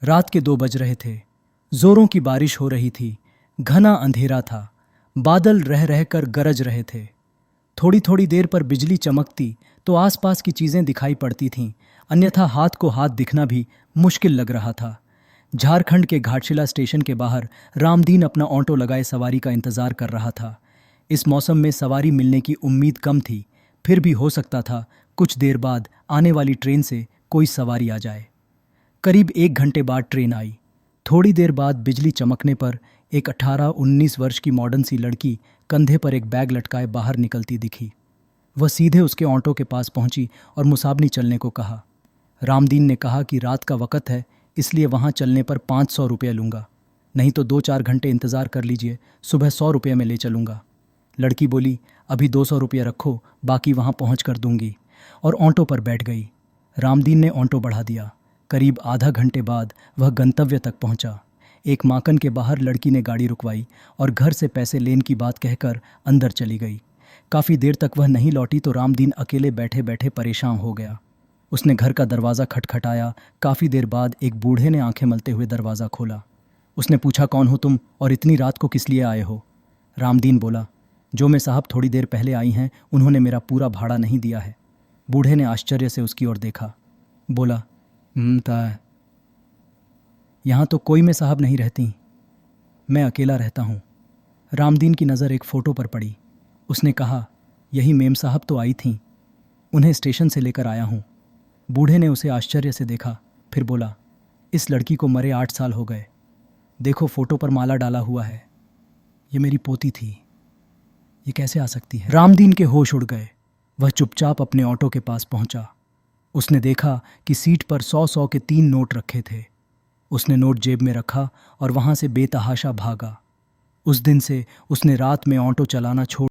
रात के 2 बज रहे थे। जोरों की बारिश हो रही थी। घना अंधेरा था। बादल रह रह कर गरज रहे थे। थोड़ी थोड़ी देर पर बिजली चमकती तो आसपास की चीजें दिखाई पड़ती थीं, अन्यथा हाथ को हाथ दिखना भी मुश्किल लग रहा था। झारखंड के घाटशिला स्टेशन के बाहर रामदीन अपना ऑटो लगाए सवारी का इंतजार कर रहा था। इस मौसम में सवारी मिलने की उम्मीद कम थी, फिर भी हो सकता था कुछ देर बाद आने वाली ट्रेन से कोई सवारी आ जाए। करीब 1 घंटे बाद ट्रेन आई। थोड़ी देर बाद बिजली चमकने पर एक 18-19 वर्ष की मॉडर्न सी लड़की कंधे पर एक बैग लटकाए बाहर निकलती दिखी। वह सीधे उसके ऑटो के पास पहुंची और मुसाबनी चलने को कहा। रामदीन ने कहा कि रात का वक़्त है, इसलिए वहां चलने पर 500 रुपये लूँगा, नहीं तो 2-4 घंटे इंतज़ार कर लीजिए, सुबह 100 रुपये में ले चलूँगा। लड़की बोली, अभी 200 रुपये रखो, बाकी वहां पहुँच कर दूंगी, और ऑटो पर बैठ गई। रामदीन ने ऑटो बढ़ा दिया। करीब आधा घंटे बाद वह गंतव्य तक पहुंचा। एक माकन के बाहर लड़की ने गाड़ी रुकवाई और घर से पैसे लेन की बात कहकर अंदर चली गई। काफ़ी देर तक वह नहीं लौटी तो रामदीन अकेले बैठे बैठे परेशान हो गया। उसने घर का दरवाज़ा खटखटाया। काफ़ी देर बाद एक बूढ़े ने आंखें मलते हुए दरवाज़ा खोला। उसने पूछा, कौन हो तुम और इतनी रात को किस लिए आए हो? रामदीन बोला, जो मैं साहब थोड़ी देर पहले आई हैं, उन्होंने मेरा पूरा भाड़ा नहीं दिया है। बूढ़े ने आश्चर्य से उसकी ओर देखा। बोला, ता यहाँ तो कोई में साहब नहीं रहती, मैं अकेला रहता हूँ। रामदीन की नज़र एक फ़ोटो पर पड़ी। उसने कहा, यही मेम साहब तो आई थीं, उन्हें स्टेशन से लेकर आया हूँ। बूढ़े ने उसे आश्चर्य से देखा, फिर बोला, इस लड़की को मरे 8 साल हो गए। देखो फ़ोटो पर माला डाला हुआ है, ये मेरी पोती थी, ये कैसे आ सकती है? रामदीन के होश उड़ गए। वह चुपचाप अपने ऑटो के पास पहुंचा। उसने देखा कि सीट पर 100-100 के 3 नोट रखे थे। उसने नोट जेब में रखा और वहां से बेतहाशा भागा। उस दिन से उसने रात में ऑटो चलाना छोड़